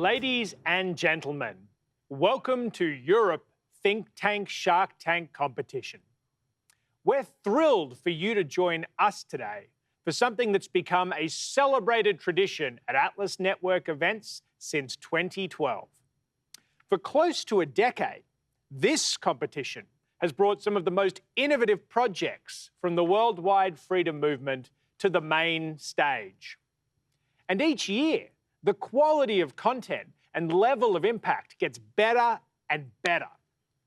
Ladies and gentlemen, welcome to Europe Think Tank Shark Tank competition. We're thrilled for you to join us today for something that's become a celebrated tradition at Atlas Network events since 2012. For close to a decade, this competition has brought some of the most innovative projects from the worldwide freedom movement to the main stage. And each year, the quality of content and level of impact gets better and better.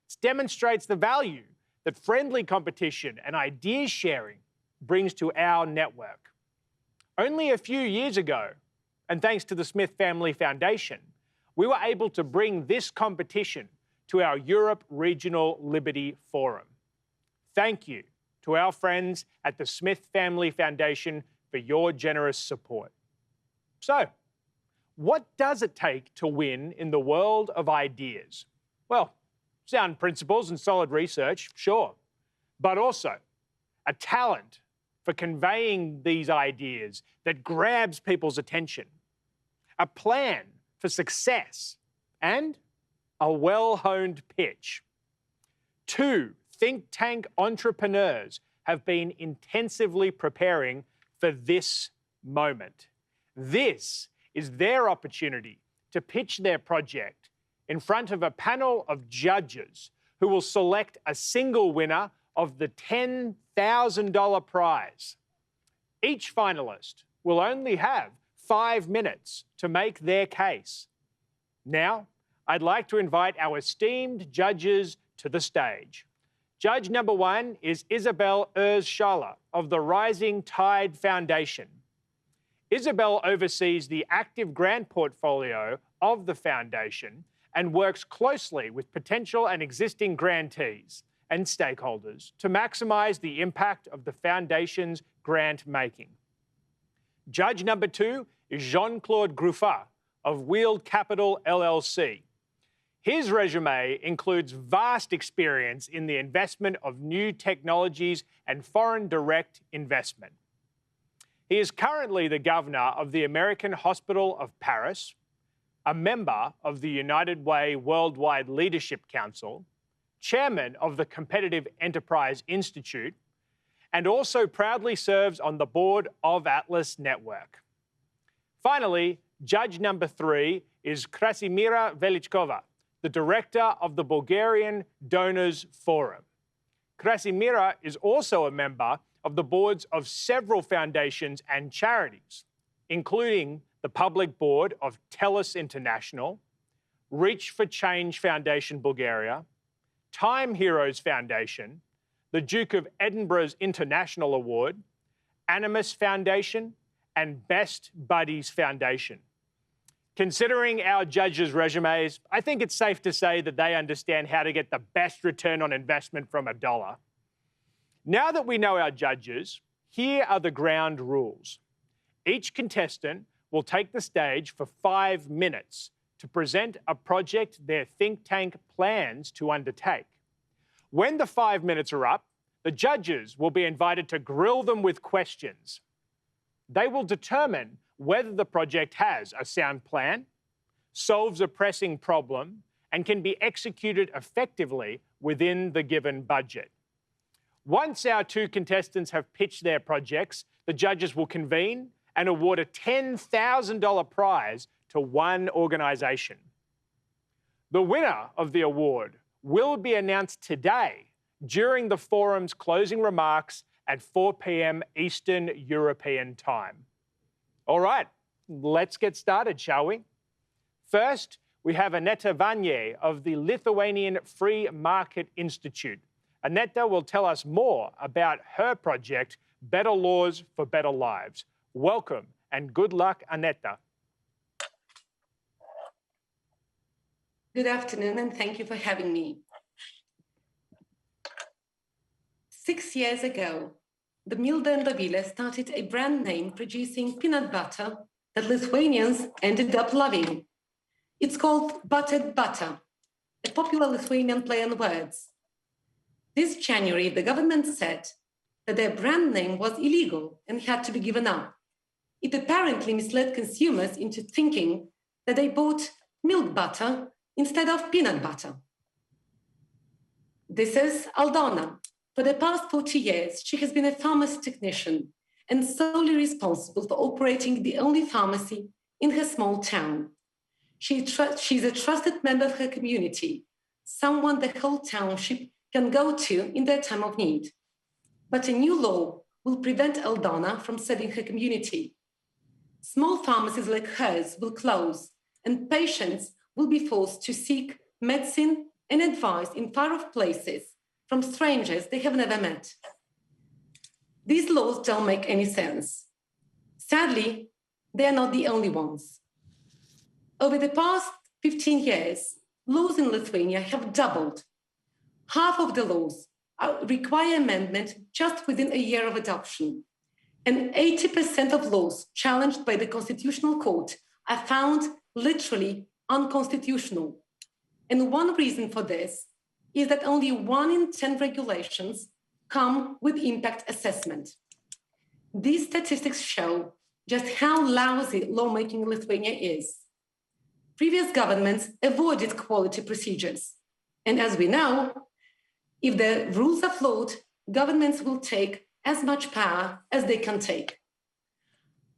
It demonstrates the value that friendly competition and idea sharing brings to our network. Only a few years ago, and thanks to the Smith Family Foundation, we were able to bring this competition to our Europe Regional Liberty Forum. Thank you to our friends at the Smith Family Foundation for your generous support. So, what does it take to win in the world of ideas? Well, sound principles and solid research, sure, but also a talent for conveying these ideas that grabs people's attention, a plan for success, and a well-honed pitch. 2 think tank entrepreneurs have been intensively preparing for this moment. This is their opportunity to pitch their project in front of a panel of judges who will select a single winner of the $10,000 prize. Each finalist will only have 5 minutes to make their case. Now, I'd like to invite our esteemed judges to the stage. Judge number 1 is Isabel Erzschaller of the Rising Tide Foundation. Isabel oversees the active grant portfolio of the foundation and works closely with potential and existing grantees and stakeholders to maximize the impact of the foundation's grant making. Judge number 2 is Jean-Claude Gruffat of Wield Capital LLC. His resume includes vast experience in the investment of new technologies and foreign direct investment. He is currently the governor of the American Hospital of Paris, a member of the United Way Worldwide Leadership Council, chairman of the Competitive Enterprise Institute, and also proudly serves on the board of Atlas Network. Finally, judge number 3 is Krasimira Velichkova, the director of the Bulgarian Donors Forum. Krasimira is also a member of the boards of several foundations and charities, including the public board of TELUS International, Reach for Change Foundation Bulgaria, Time Heroes Foundation, the Duke of Edinburgh's International Award, Animus Foundation, and Best Buddies Foundation. Considering our judges' resumes, I think it's safe to say that they understand how to get the best return on investment from a dollar. Now that we know our judges, here are the ground rules. Each contestant will take the stage for 5 minutes to present a project their think tank plans to undertake. When the 5 minutes are up, the judges will be invited to grill them with questions. They will determine whether the project has a sound plan, solves a pressing problem, and can be executed effectively within the given budget. Once our 2 contestants have pitched their projects, the judges will convene and award a $10,000 prize to one organisation. The winner of the award will be announced today during the forum's closing remarks at 4 p.m. Eastern European Time. All right, let's get started, shall we? First, we have Aneta Vanier of the Lithuanian Free Market Institute. Aneta will tell us more about her project, Better Laws for Better Lives. Welcome and good luck, Aneta. Good afternoon and thank you for having me. 6 years ago, the Milda and Dovilė started a brand name producing peanut butter that Lithuanians ended up loving. It's called Buttered Butter, a popular Lithuanian play on words. This January, the government said that their brand name was illegal and had to be given up. It apparently misled consumers into thinking that they bought milk butter instead of peanut butter. This is Aldona. For the past 40 years, she has been a pharmacy technician and solely responsible for operating the only pharmacy in her small town. She's a trusted member of her community, someone the whole township can go to in their time of need. But a new law will prevent Aldona from serving her community. Small pharmacies like hers will close, and patients will be forced to seek medicine and advice in far-off places from strangers they have never met. These laws don't make any sense. Sadly, they are not the only ones. Over the past 15 years, laws in Lithuania have doubled. Half of the laws require amendment just within a year of adoption. And 80% of laws challenged by the Constitutional Court are found literally unconstitutional. And one reason for this is that only 1 in 10 regulations come with impact assessment. These statistics show just how lousy lawmaking in Lithuania is. Previous governments avoided quality procedures. And as we know, if the rules are flawed, governments will take as much power as they can take.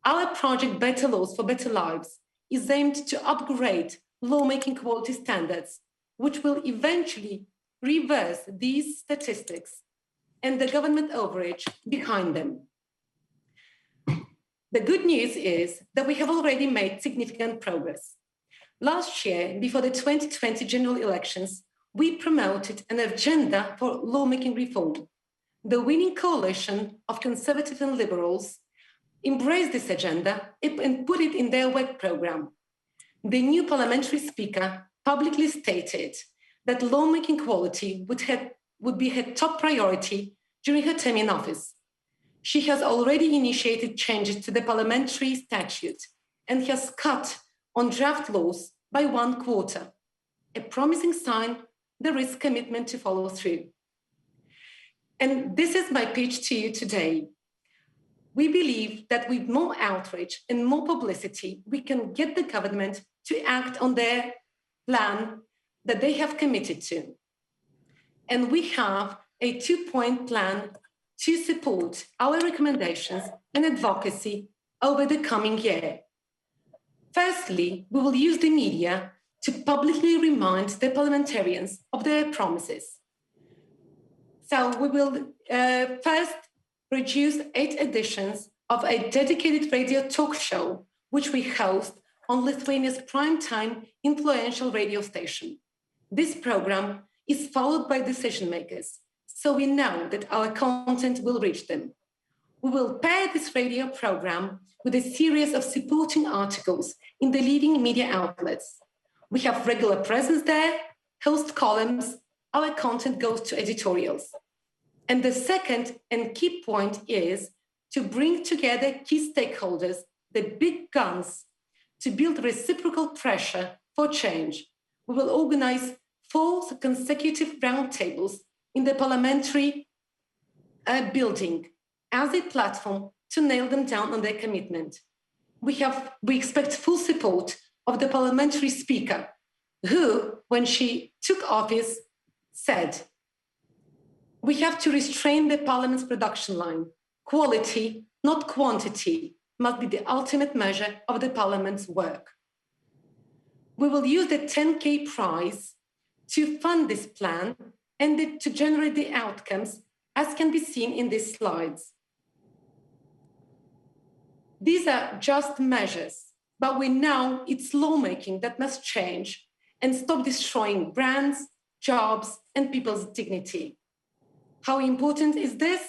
Our project Better Laws for Better Lives is aimed to upgrade lawmaking quality standards, which will eventually reverse these statistics and the government overreach behind them. The good news is that we have already made significant progress. Last year, before the 2020 general elections, we promoted an agenda for lawmaking reform. The winning coalition of conservatives and liberals embraced this agenda and put it in their work program. The new parliamentary speaker publicly stated that lawmaking quality would be her top priority during her term in office. She has already initiated changes to the parliamentary statute and has cut on draft laws by 1/4, a promising sign there is commitment to follow through. And this is my pitch to you today. We believe that with more outreach and more publicity, we can get the government to act on their plan that they have committed to. And we have a 2-point plan to support our recommendations and advocacy over the coming year. Firstly, we will use the media to publicly remind the parliamentarians of their promises. So we will first produce 8 editions of a dedicated radio talk show, which we host on Lithuania's primetime influential radio station. This program is followed by decision makers, so we know that our content will reach them. We will pair this radio program with a series of supporting articles in the leading media outlets. We have regular presence there, host columns, our content goes to editorials. And the second and key point is to bring together key stakeholders, the big guns, to build reciprocal pressure for change. We will organize 4 consecutive roundtables in the parliamentary building as a platform to nail them down on their commitment. We expect full support of the parliamentary speaker, who, when she took office, said, "We have to restrain the parliament's production line. Quality, not quantity, must be the ultimate measure of the parliament's work." We will use the 10K prize to fund this plan and to generate the outcomes, as can be seen in these slides. These are just measures, but we know it's lawmaking that must change and stop destroying brands, jobs, and people's dignity. How important is this?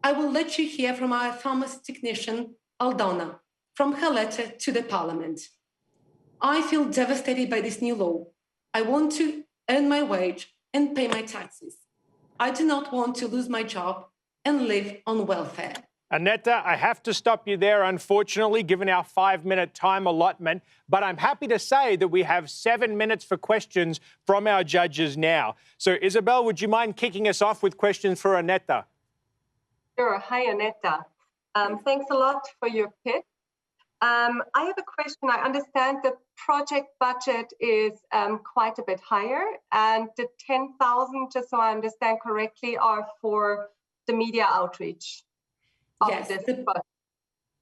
I will let you hear from our pharmacy technician, Aldona, from her letter to the parliament. "I feel devastated by this new law. I want to earn my wage and pay my taxes. I do not want to lose my job and live on welfare." Aneta, I have to stop you there, unfortunately, given our 5-minute time allotment. But I'm happy to say that we have 7 minutes for questions from our judges now. So, Isabel, would you mind kicking us off with questions for Aneta? Sure. Hi, Aneta. Thanks a lot for your pitch. I have a question. I understand the project budget is quite a bit higher, and the 10,000, just so I understand correctly, are for the media outreach.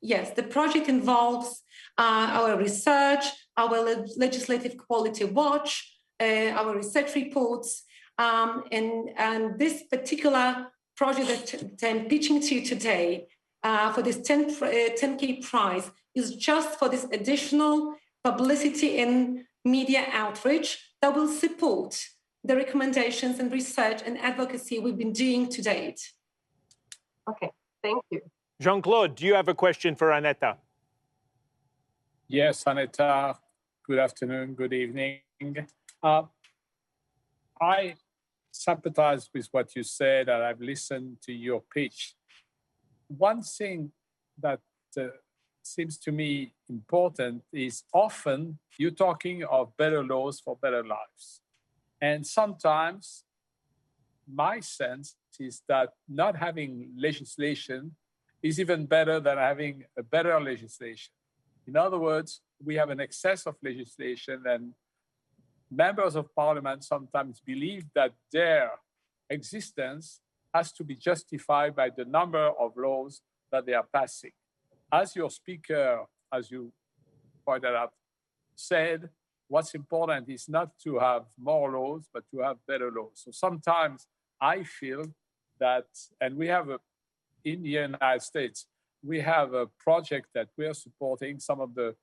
Yes, the project involves our research, our legislative quality watch, our research reports, and this particular project that I'm pitching to you today for this 10K prize is just for this additional publicity and media outreach that will support the recommendations and research and advocacy we've been doing to date. Okay, thank you. Jean-Claude, do you have a question for Aneta? Yes, Aneta, good afternoon, good evening. I sympathize with what you said, and I've listened to your pitch. One thing that seems to me important is often you're talking of better laws for better lives. And sometimes my sense is that not having legislation is even better than having a better legislation. In other words, we have an excess of legislation, and members of parliament sometimes believe that their existence has to be justified by the number of laws that they are passing. As your speaker, as you pointed out, said, what's important is not to have more laws, but to have better laws. So sometimes I feel that, and we have in the United States, we have a project that we are supporting, some of the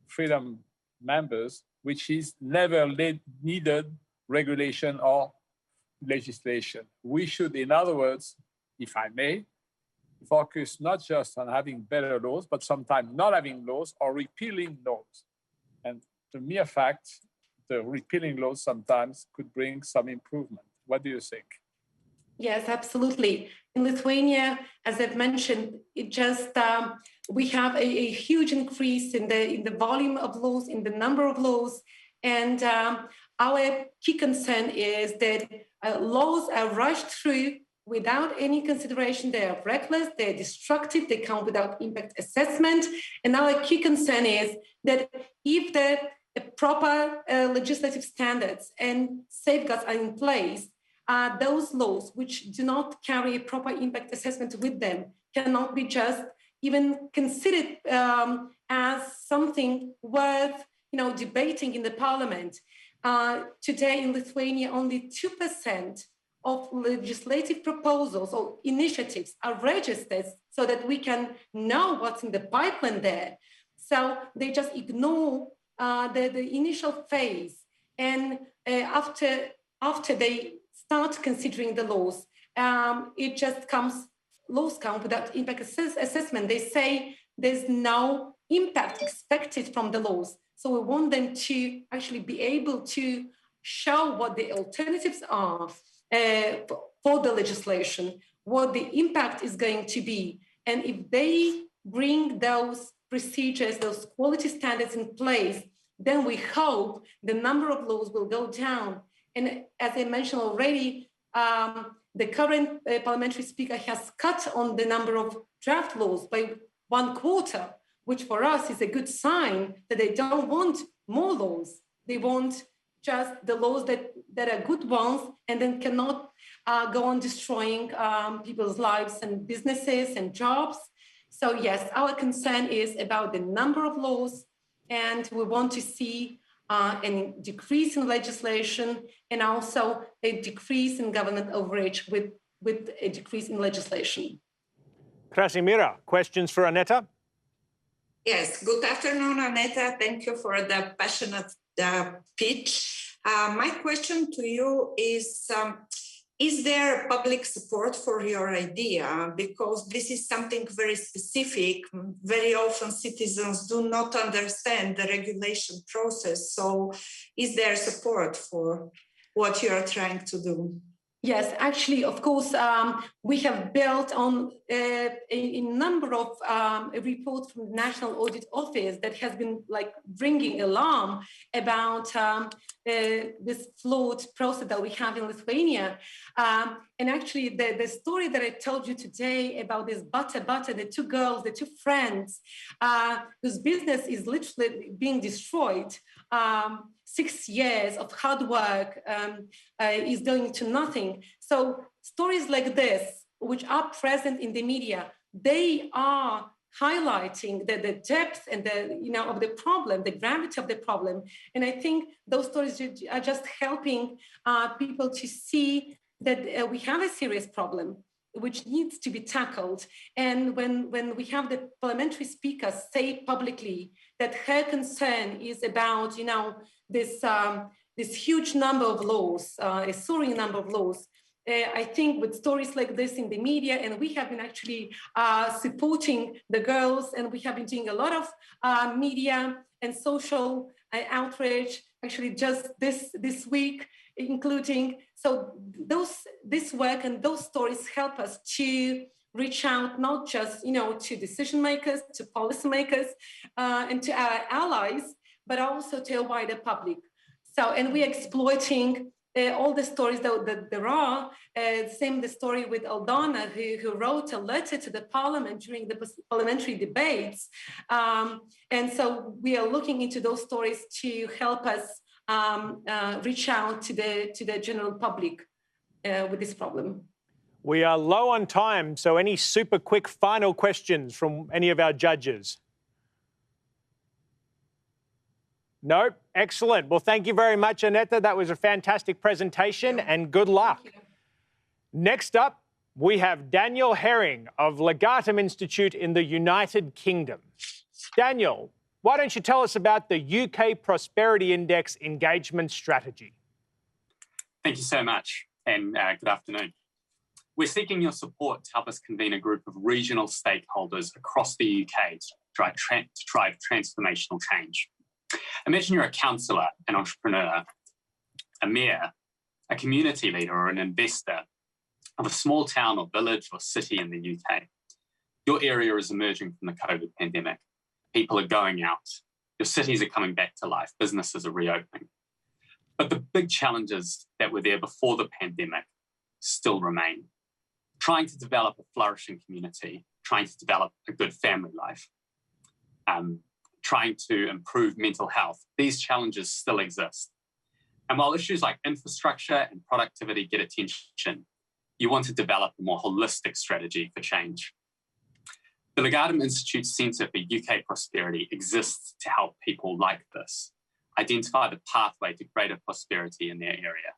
Freedom members, which is never needed regulation or legislation. We should, in other words, if I may, focus not just on having better laws, but sometimes not having laws or repealing laws. And the mere fact, the repealing laws sometimes could bring some improvement. What do you think? Yes, absolutely. In Lithuania, as I've mentioned, it just we have a huge increase in the volume of laws, in the number of laws, and our key concern is that laws are rushed through without any consideration. They are reckless, they're destructive, they come without impact assessment. And our key concern is that if the proper legislative standards and safeguards are in place, those laws which do not carry a proper impact assessment with them cannot be just even considered as something worth debating in the parliament. Today in Lithuania, only 2% of legislative proposals or initiatives are registered so that we can know what's in the pipeline there. So they just ignore the initial phase. And after they start considering the laws, it just laws come without impact assessment. They say there's no impact expected from the laws. So we want them to actually be able to show what the alternatives are for the legislation, what the impact is going to be. And if they bring those procedures, those quality standards in place, then we hope the number of laws will go down. And as I mentioned already, the current parliamentary speaker has cut on the number of draft laws by 1/4, which for us is a good sign that they don't want more laws. They want just the laws that are good ones and then cannot go on destroying people's lives and businesses and jobs. So yes, our concern is about the number of laws, and we want to see a decrease in legislation and also a decrease in government overreach with a decrease in legislation. Krasimira, questions for Aneta? Yes, good afternoon, Aneta. Thank you for the passionate pitch. My question to you is there public support for your idea? Because this is something very specific. Very often citizens do not understand the regulation process. So is there support for what you are trying to do? Yes, actually, of course, we have built on a number of reports from the National Audit Office that has been ringing alarm about this flawed process that we have in Lithuania. And actually, the story that I told you today about this Bata, the two girls, the two friends, whose business is literally being destroyed. 6 years of hard work is going to nothing. So stories like this, which are present in the media, they are highlighting the depth and of the problem, the gravity of the problem. And I think those stories are just helping people to see that we have a serious problem which needs to be tackled. And when we have the parliamentary speaker say publicly that her concern is about, this huge number of laws, a soaring number of laws, I think with stories like this in the media, and we have been actually supporting the girls, and we have been doing a lot of media and social outreach, actually just this week, including, so this work and those stories help us to reach out not just to decision makers, to policymakers, and to our allies, but also to a wider public. So, and we're exploiting all the stories that there are. Same the story with Aldana, who wrote a letter to the parliament during the parliamentary debates. And so we are looking into those stories to help us reach out to the general public with this problem. We are low on time, so any super quick final questions from any of our judges? No? Excellent. Well, thank you very much, Aneta. That was a fantastic presentation, and good luck. Next up, we have Daniel Herring of Legatum Institute in the United Kingdom. Daniel, why don't you tell us about the UK Prosperity Index engagement strategy? Thank you so much, and good afternoon. We're seeking your support to help us convene a group of regional stakeholders across the UK to drive transformational change. Imagine you're a councillor, an entrepreneur, a mayor, a community leader, or an investor of a small town or village or city in the UK. Your area is emerging from the COVID pandemic. People are going out. Your cities are coming back to life. Businesses are reopening. But the big challenges that were there before the pandemic still remain. Trying to develop a flourishing community, trying to develop a good family life, trying to improve mental health, these challenges still exist. And while issues like infrastructure and productivity get attention, you want to develop a more holistic strategy for change. The Legatum Institute Centre for UK Prosperity exists to help people like this identify the pathway to greater prosperity in their area.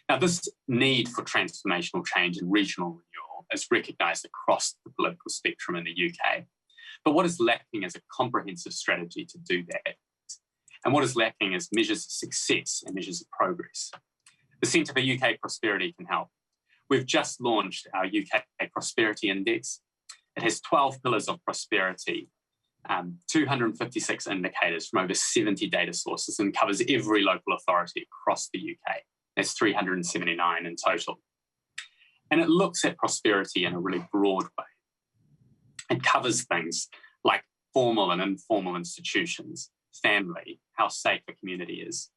Now, this need for transformational change and regional renewal is recognised across the political spectrum in the UK. But what is lacking is a comprehensive strategy to do that. And what is lacking is measures of success and measures of progress. The Centre for UK Prosperity can help. We've just launched our UK Prosperity Index. It has 12 pillars of prosperity, 256 indicators from over 70 data sources, and covers every local authority across the UK. That's 379 in total. And it looks at prosperity in a really broad way. It covers things like formal and informal institutions, family, how safe a community is.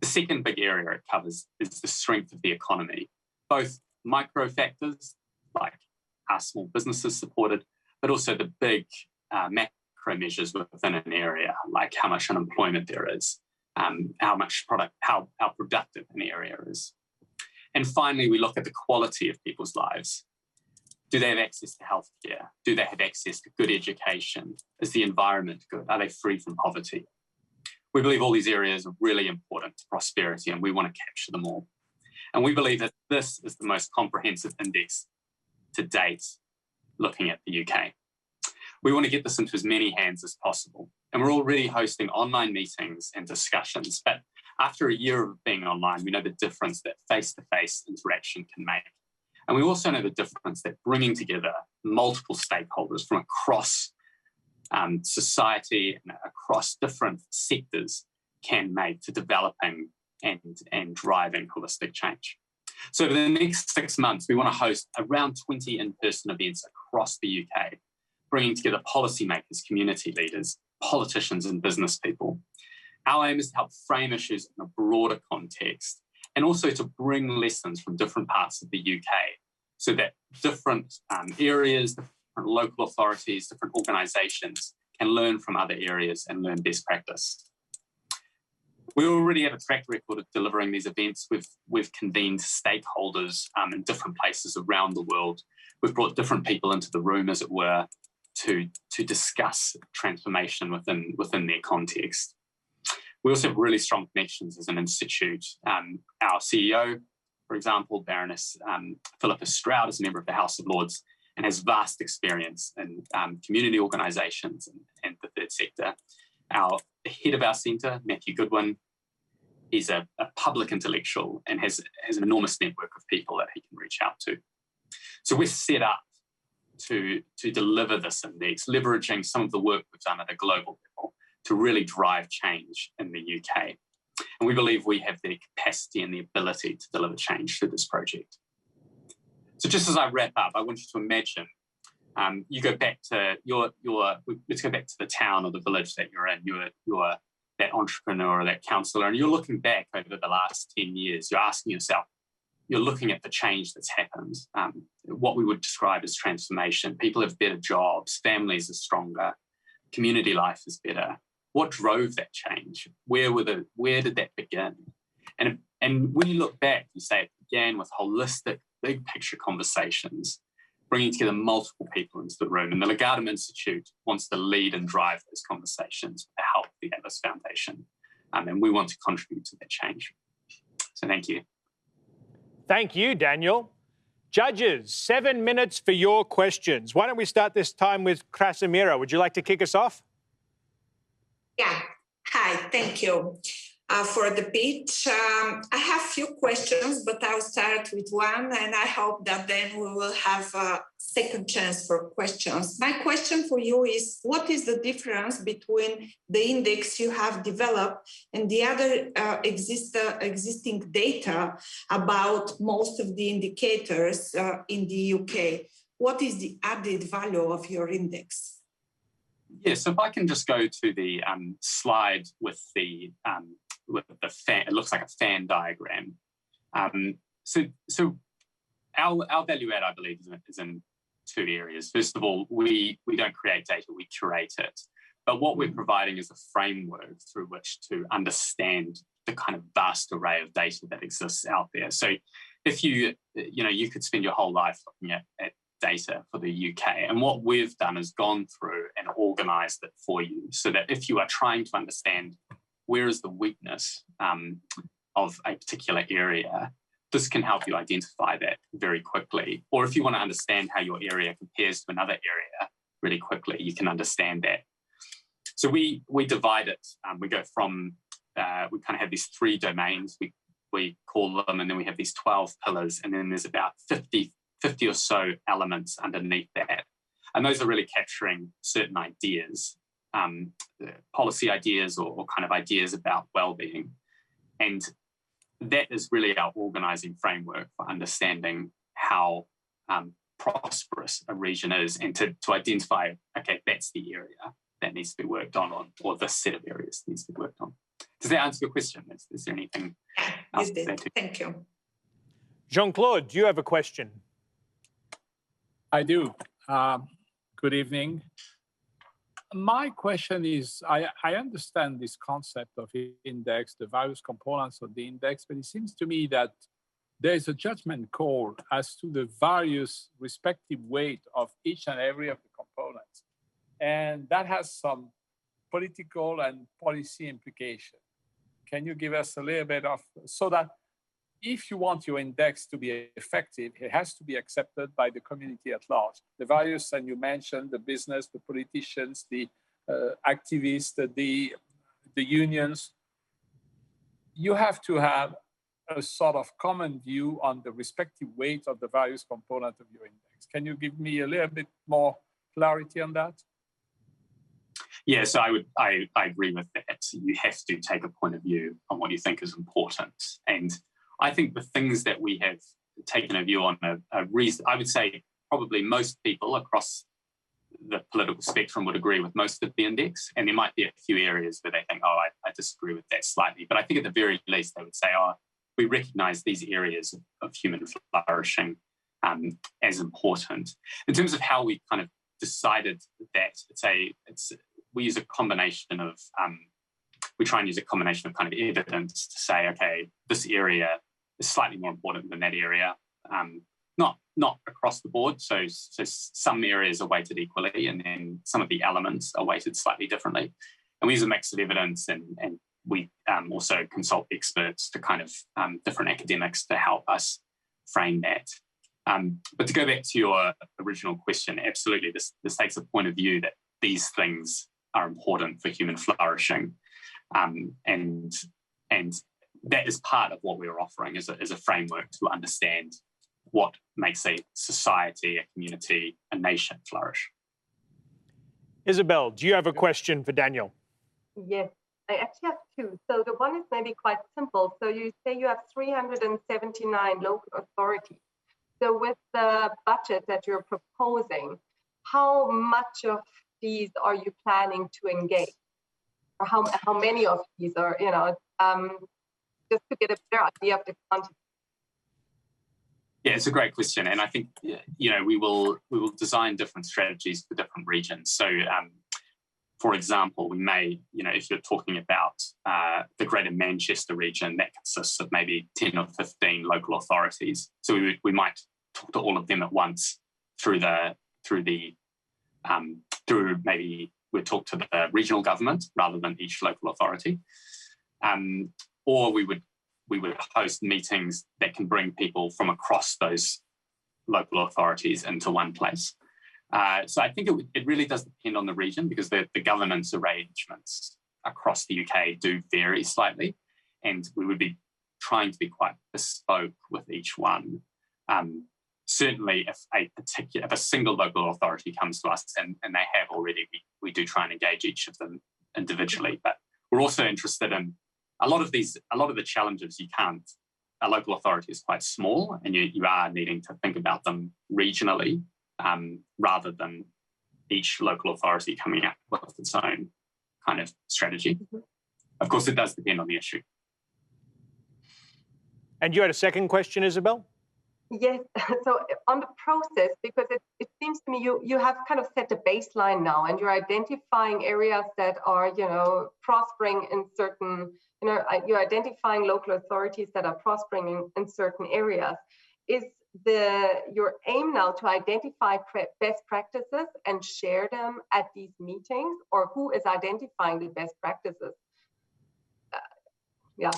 The second big area it covers is the strength of the economy, both micro factors like are small businesses supported, but also the big macro measures within an area, like how much unemployment there is, how productive an area is. And finally, we look at the quality of people's lives. Do they have access to healthcare? Do they have access to good education? Is the environment good? Are they free from poverty? We believe all these areas are really important to prosperity, and we want to capture them all. And we believe that this is the most comprehensive index to date looking at the UK. We want to get this into as many hands as possible. And we're already hosting online meetings and discussions. But after a year of being online, we know the difference that face-to-face interaction can make. And we also know the difference that bringing together multiple stakeholders from across society and across different sectors can make to developing and driving holistic change. So for the next 6 months, we want to host around 20 in-person events across the UK, bringing together policymakers, community leaders, politicians and business people Our aim is to help frame issues in a broader context and also to bring lessons from different parts of the UK so that different areas, different local authorities, different organisations can learn from other areas and learn best practice. We already have a track record of delivering these events. We've convened stakeholders in different places around the world. We've brought different people into the room, as it were, to discuss transformation within their context. We also have really strong connections as an institute. Our CEO, for example, Baroness Philippa Stroud, is a member of the House of Lords and has vast experience in community organisations and the third sector. The head of our centre, Matthew Goodwin, is a public intellectual and has an enormous network of people that he can reach out to. So we're set up to deliver this index, leveraging some of the work we've done at a global level to really drive change in the UK. And we believe we have the capacity and the ability to deliver change through this project. So just as I wrap up, I want you to imagine you go back to let's go back to the town or the village that you're in. You're that entrepreneur or that counsellor, and you're looking back over the last 10 years. You're asking yourself, you're looking at the change that's happened, what we would describe as transformation. People have better jobs, families are stronger, community life is better. What drove that change? Where did that begin? And when you look back, you say it began with holistic, big picture conversations, bringing together multiple people into the room. And the Legatum Institute wants to lead and drive those conversations to help the Atlas Foundation. And we want to contribute to that change. So thank you. Thank you, Daniel. Judges, 7 minutes for your questions. Why don't we start this time with Krasimira? Would you like to kick us off? Yeah. Hi, thank you for the pitch. I have a few questions, but I'll start with one, and I hope that then we will have a second chance for questions. My question for you is, what is the difference between the index you have developed and the other existing data about most of the indicators in the UK? What is the added value of your index? Yeah, so if I can just go to the slide with the fan, it looks like a fan diagram. So our value add, I believe, is in two areas. First of all, we don't create data, we curate it. But what we're providing is a framework through which to understand the kind of vast array of data that exists out there. So if you could spend your whole life looking at data for the UK. And what we've done is gone through and organised it for you so that if you are trying to understand where is the weakness of a particular area, this can help you identify that very quickly. Or if you want to understand how your area compares to another area really quickly, you can understand that. So we divide it. We go from, we kind of have these three domains, we call them, and then we have these 12 pillars, and then there's about 50 or so elements underneath that. And those are really capturing certain ideas, policy ideas or kind of ideas about well-being. And that is really our organising framework for understanding how prosperous a region is, and to identify, okay, that's the area that needs to be worked on, or this set of areas needs to be worked on. Does that answer your question? Is there anything else? You did. Thank you. Jean-Claude, do you have a question? I do. Good evening. My question is, I understand this concept of index, the various components of the index, but it seems to me that there is a judgment call as to the various respective weight of each and every of the components. And that has some political and policy implication. Can you give us a little bit of, so that if you want your index to be effective, it has to be accepted by the community at large. The various, and you mentioned the business, the politicians, the activists, the unions. You have to have a sort of common view on the respective weight of the various components of your index. Can you give me a little bit more clarity on that? Yeah, so I agree with that. You have to take a point of view on what you think is important. And I think the things that we have taken a view on are I would say probably most people across the political spectrum would agree with most of the index, and there might be a few areas where they think, oh, I disagree with that slightly. But I think at the very least, they would say, oh, we recognise these areas of human flourishing as important. In terms of how we kind of decided that, we use a combination of, we try and use a combination of kind of evidence to say, okay, this area is slightly more important than that area. Not across the board. So some areas are weighted equally, and then some of the elements are weighted slightly differently. And we use a mix of evidence, and we also consult experts to kind of different academics to help us frame that. But to go back to your original question, absolutely, this takes a point of view that these things are important for human flourishing, and that is part of what we're offering as a framework to understand what makes a society, a community, a nation flourish. Isabel, do you have a question for Daniel? Yes, I actually have two. So the one is maybe quite simple. So you say you have 379 local authorities. So with the budget that you're proposing, how much of these are you planning to engage? Or how many of these are, just to get a better idea of the quantity? Yeah, it's a great question, and I think we will design different strategies for different regions. So, for example, we may, if you're talking about the Greater Manchester region, that consists of maybe 10 or 15 local authorities. So we might talk to all of them at once through maybe we'll talk to the regional government rather than each local authority, or we would host meetings that can bring people from across those local authorities into one place. So I think it really does depend on the region, because the governance arrangements across the UK do vary slightly, and we would be trying to be quite bespoke with each one. Certainly, if a single local authority comes to us and they have already, we do try and engage each of them individually. But we're also interested in a lot of the challenges a local authority is quite small, and you are needing to think about them regionally rather than each local authority coming up with its own kind of strategy. Mm-hmm. Of course, it does depend on the issue. And you had a second question, Isabel? Yes, so on the process, because it seems to me you have kind of set a baseline now, and you're identifying areas that are, prospering in certain, you're identifying local authorities that are prospering in certain areas. Is your aim now to identify best practices and share them at these meetings, or who is identifying the best practices? Yeah.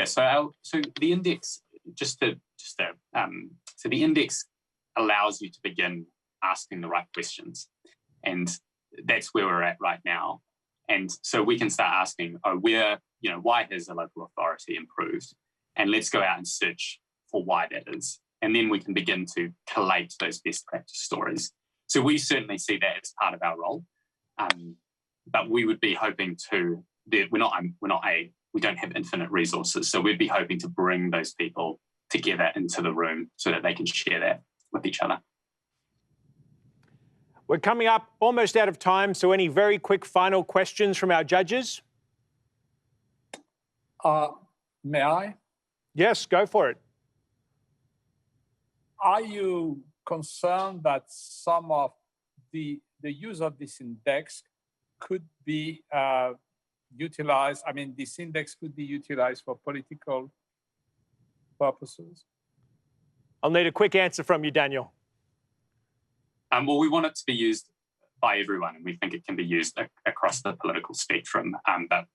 So the index, so the index allows you to begin asking the right questions, and that's where we're at right now. And so we can start asking, why has a local authority improved? And let's go out and search for why that is. And then we can begin to collate those best practice stories. So we certainly see that as part of our role. But we would be hoping we don't have infinite resources. So we'd be hoping to bring those people together into the room so that they can share that with each other. We're coming up almost out of time, so any very quick final questions from our judges? May I? Yes, go for it. Are you concerned that some of the use of this index could be utilized? I mean, this index could be utilized for political purposes? I'll need a quick answer from you, Daniel. Well, we want it to be used by everyone, and we think it can be used across the political spectrum. But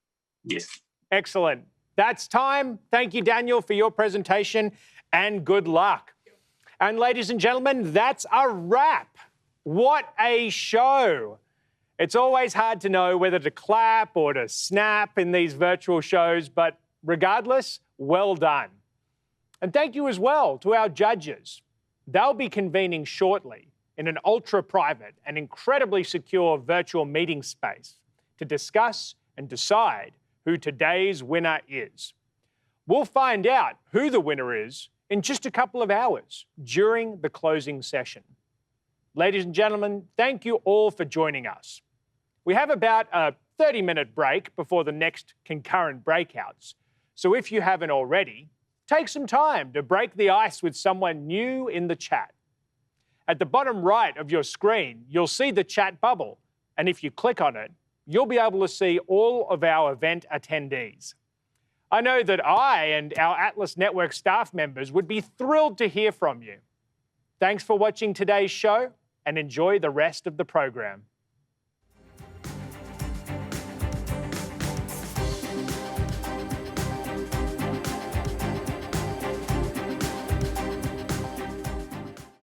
yes. Excellent. That's time. Thank you, Daniel, for your presentation, and good luck. And ladies and gentlemen, that's a wrap. What a show. It's always hard to know whether to clap or to snap in these virtual shows, but regardless, well done. And thank you as well to our judges. They'll be convening shortly in an ultra-private and incredibly secure virtual meeting space to discuss and decide who today's winner is. We'll find out who the winner is in just a couple of hours during the closing session. Ladies and gentlemen, thank you all for joining us. We have about a 30-minute break before the next concurrent breakouts. So if you haven't already, take some time to break the ice with someone new in the chat. At the bottom right of your screen, you'll see the chat bubble. And if you click on it, you'll be able to see all of our event attendees. I know that I and our Atlas Network staff members would be thrilled to hear from you. Thanks for watching today's show and enjoy the rest of the program.